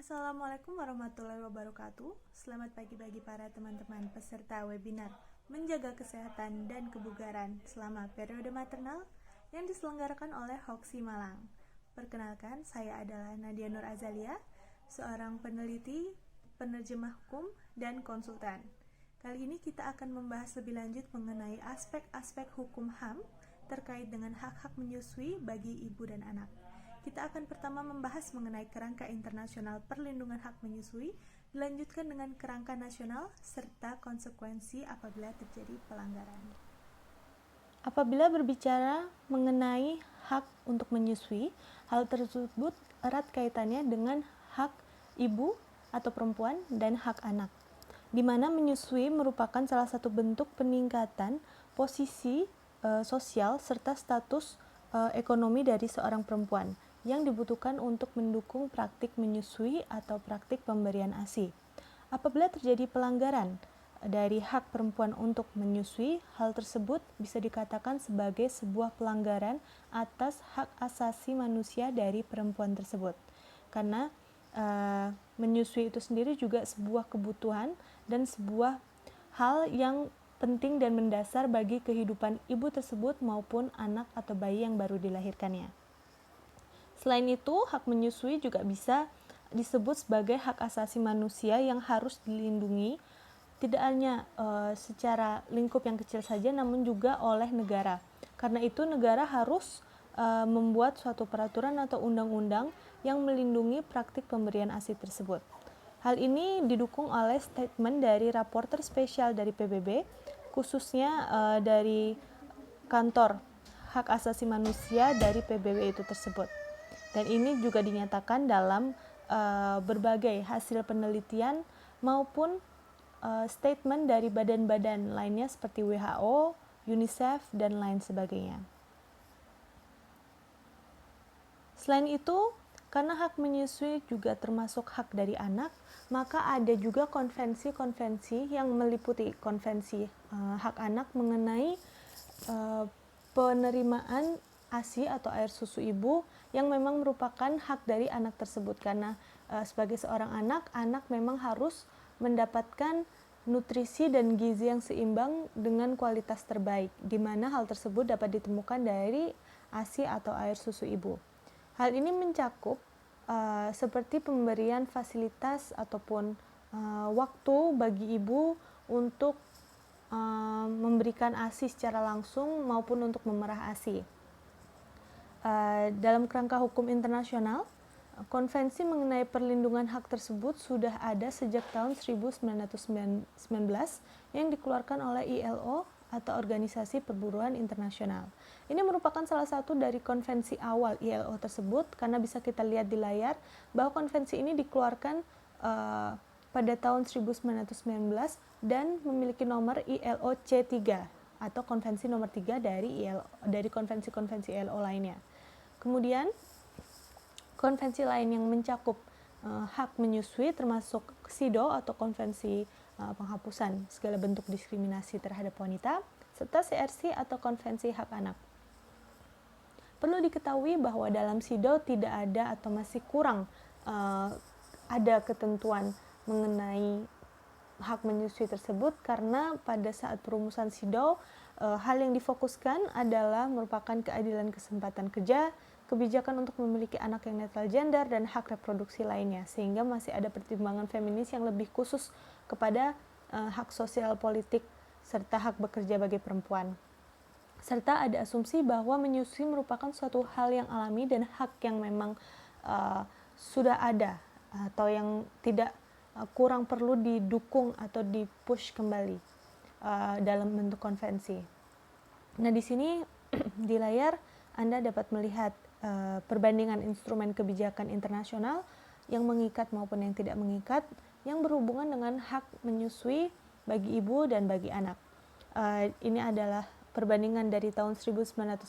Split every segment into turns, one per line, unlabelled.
Assalamualaikum warahmatullahi wabarakatuh. Selamat pagi bagi para teman-teman peserta webinar Menjaga Kesehatan dan Kebugaran selama periode maternal yang diselenggarakan oleh Hoksi Malang. Perkenalkan, saya adalah Nadia Nur Azalia, seorang peneliti, penerjemah hukum, dan konsultan. Kali ini kita akan membahas lebih lanjut mengenai aspek-aspek hukum HAM terkait dengan hak-hak menyusui bagi ibu dan anak. Kita akan pertama membahas mengenai kerangka internasional perlindungan hak menyusui, dilanjutkan dengan kerangka nasional, serta konsekuensi apabila terjadi pelanggaran. Apabila berbicara mengenai hak untuk menyusui, hal tersebut erat kaitannya dengan hak ibu atau perempuan dan hak anak, di mana menyusui merupakan salah satu bentuk peningkatan posisi sosial serta status ekonomi dari seorang perempuan yang dibutuhkan untuk mendukung praktik menyusui atau praktik pemberian ASI. Apabila terjadi pelanggaran dari hak perempuan untuk menyusui, hal tersebut bisa dikatakan sebagai sebuah pelanggaran atas hak asasi manusia dari perempuan tersebut. Karena menyusui itu sendiri juga sebuah kebutuhan dan sebuah hal yang penting dan mendasar bagi kehidupan ibu tersebut maupun anak atau bayi yang baru dilahirkannya. Selain itu, hak menyusui juga bisa disebut sebagai hak asasi manusia yang harus dilindungi, tidak hanya secara lingkup yang kecil saja, namun juga oleh negara. Karena itu, negara harus membuat suatu peraturan atau undang-undang yang melindungi praktik pemberian ASI tersebut. Hal ini didukung oleh statement dari raporter spesial dari PBB, khususnya dari kantor hak asasi manusia dari PBB itu tersebut. Dan ini juga dinyatakan dalam berbagai hasil penelitian maupun statement dari badan-badan lainnya seperti WHO, UNICEF, dan lain sebagainya. Selain itu, karena hak menyusui juga termasuk hak dari anak, maka ada juga konvensi-konvensi yang meliputi konvensi hak anak mengenai penerimaan ASI atau air susu ibu yang memang merupakan hak dari anak tersebut, karena sebagai seorang anak memang harus mendapatkan nutrisi dan gizi yang seimbang dengan kualitas terbaik, di mana hal tersebut dapat ditemukan dari ASI atau air susu ibu. Hal ini mencakup seperti pemberian fasilitas ataupun waktu bagi ibu untuk memberikan ASI secara langsung maupun untuk memerah ASI. Dalam kerangka hukum internasional, konvensi mengenai perlindungan hak tersebut sudah ada sejak tahun 1919 yang dikeluarkan oleh ILO atau Organisasi Perburuan Internasional. Ini merupakan salah satu dari konvensi awal ILO tersebut, karena bisa kita lihat di layar bahwa konvensi ini dikeluarkan pada tahun 1919 dan memiliki nomor ILO C3 atau konvensi nomor 3 dari konvensi-konvensi ILO lainnya. Kemudian konvensi lain yang mencakup hak menyusui termasuk CIDO atau konvensi penghapusan segala bentuk diskriminasi terhadap wanita, serta CRC atau konvensi hak anak. Perlu diketahui bahwa dalam CIDO tidak ada atau masih kurang ada ketentuan mengenai hak menyusui tersebut, karena pada saat perumusan CIDO hal yang difokuskan adalah merupakan keadilan kesempatan kerja, kebijakan untuk memiliki anak yang netral gender, dan hak reproduksi lainnya, sehingga masih ada pertimbangan feminis yang lebih khusus kepada hak sosial politik serta hak bekerja bagi perempuan. Serta ada asumsi bahwa menyusui merupakan suatu hal yang alami dan hak yang memang sudah ada atau yang tidak kurang perlu didukung atau dipush kembali dalam bentuk konvensi. Nah, di sini di layar Anda dapat melihat perbandingan instrumen kebijakan internasional yang mengikat maupun yang tidak mengikat yang berhubungan dengan hak menyusui bagi ibu dan bagi anak. Ini adalah perbandingan dari tahun 1919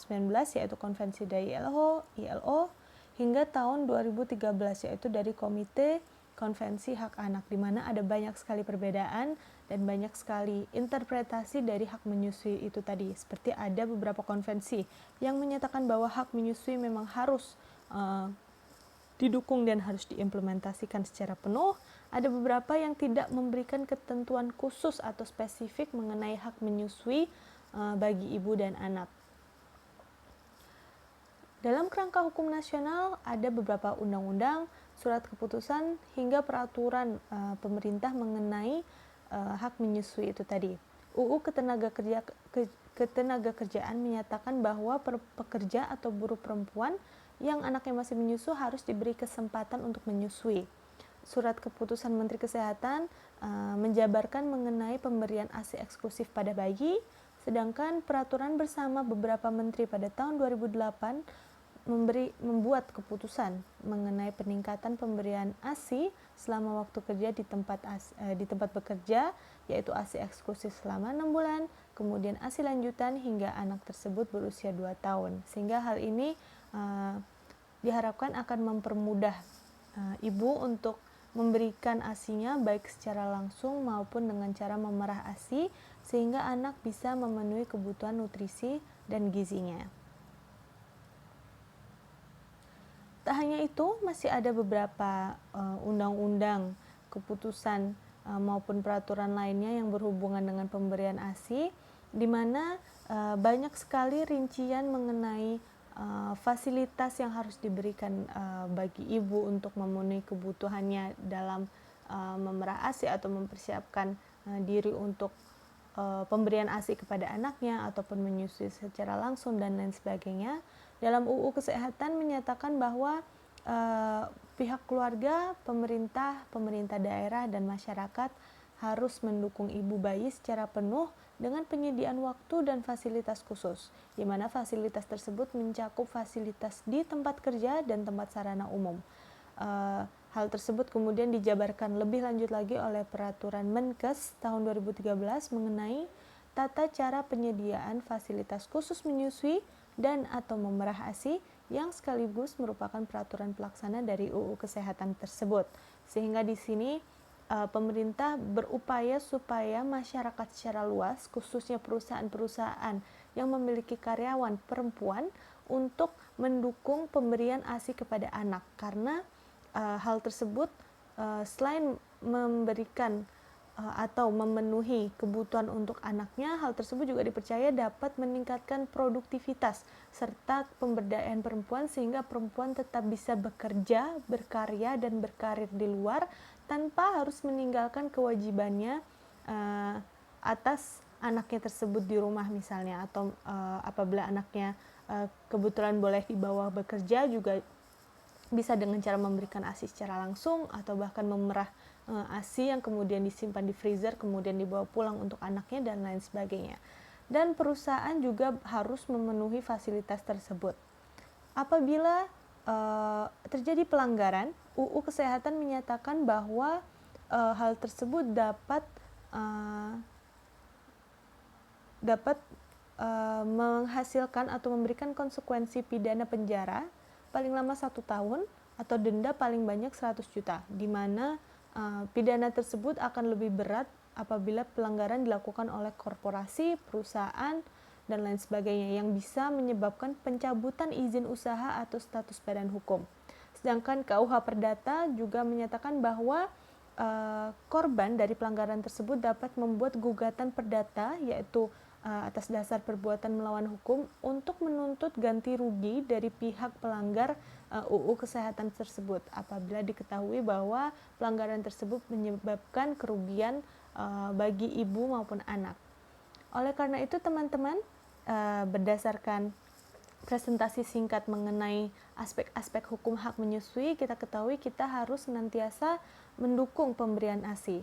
yaitu konvensi dari ILO hingga tahun 2013 yaitu dari Komite Konvensi Hak Anak, di mana ada banyak sekali perbedaan dan banyak sekali interpretasi dari hak menyusui itu tadi. Seperti ada beberapa konvensi yang menyatakan bahwa hak menyusui memang harus didukung dan harus diimplementasikan secara penuh. Ada beberapa yang tidak memberikan ketentuan khusus atau spesifik mengenai hak menyusui bagi ibu dan anak. Dalam kerangka hukum nasional ada beberapa undang-undang, surat keputusan hingga peraturan pemerintah mengenai hak menyusui itu tadi. UU Ketenagakerjaan menyatakan bahwa pekerja atau buruh perempuan yang anaknya masih menyusu harus diberi kesempatan untuk menyusui. Surat keputusan Menteri Kesehatan menjabarkan mengenai pemberian ASI eksklusif pada bayi, sedangkan peraturan bersama beberapa menteri pada tahun 2008 membuat keputusan mengenai peningkatan pemberian ASI selama waktu kerja di tempat bekerja, yaitu ASI eksklusif selama 6 bulan, kemudian ASI lanjutan hingga anak tersebut berusia 2 tahun. Sehingga hal ini diharapkan akan mempermudah ibu untuk memberikan ASI-nya baik secara langsung maupun dengan cara memerah ASI sehingga anak bisa memenuhi kebutuhan nutrisi dan gizinya. Tak hanya itu, masih ada beberapa undang-undang, keputusan maupun peraturan lainnya yang berhubungan dengan pemberian ASI, di mana banyak sekali rincian mengenai fasilitas yang harus diberikan bagi ibu untuk memenuhi kebutuhannya dalam memerah ASI atau mempersiapkan diri untuk pemberian ASI kepada anaknya ataupun menyusui secara langsung dan lain sebagainya. Dalam UU Kesehatan menyatakan bahwa pihak keluarga, pemerintah daerah dan masyarakat harus mendukung ibu bayi secara penuh dengan penyediaan waktu dan fasilitas khusus, di mana fasilitas tersebut mencakup fasilitas di tempat kerja dan tempat sarana umum. Hal tersebut kemudian dijabarkan lebih lanjut lagi oleh Peraturan Menkes tahun 2013 mengenai tata cara penyediaan fasilitas khusus menyusui dan atau memerah ASI yang sekaligus merupakan peraturan pelaksana dari UU Kesehatan tersebut. Sehingga di sini pemerintah berupaya supaya masyarakat secara luas, khususnya perusahaan-perusahaan yang memiliki karyawan perempuan, untuk mendukung pemberian ASI kepada anak, karena hal tersebut selain memberikan atau memenuhi kebutuhan untuk anaknya, hal tersebut juga dipercaya dapat meningkatkan produktivitas serta pemberdayaan perempuan sehingga perempuan tetap bisa bekerja, berkarya, dan berkarir di luar tanpa harus meninggalkan kewajibannya atas anaknya tersebut di rumah misalnya, atau apabila anaknya kebetulan boleh dibawa bekerja juga bisa dengan cara memberikan ASI secara langsung atau bahkan memerah ASI yang kemudian disimpan di freezer kemudian dibawa pulang untuk anaknya dan lain sebagainya. Dan perusahaan juga harus memenuhi fasilitas tersebut. Apabila terjadi pelanggaran, UU Kesehatan menyatakan bahwa hal tersebut dapat menghasilkan atau memberikan konsekuensi pidana penjara paling lama 1 tahun atau denda paling banyak 100 juta, di mana pidana tersebut akan lebih berat apabila pelanggaran dilakukan oleh korporasi, perusahaan, dan lain sebagainya yang bisa menyebabkan pencabutan izin usaha atau status badan hukum. Sedangkan KUH Perdata juga menyatakan bahwa korban dari pelanggaran tersebut dapat membuat gugatan perdata, yaitu atas dasar perbuatan melawan hukum, untuk menuntut ganti rugi dari pihak pelanggar UU Kesehatan tersebut apabila diketahui bahwa pelanggaran tersebut menyebabkan kerugian bagi ibu maupun anak. Oleh karena itu teman-teman, berdasarkan presentasi singkat mengenai aspek-aspek hukum hak menyusui, kita ketahui kita harus senantiasa mendukung pemberian ASI.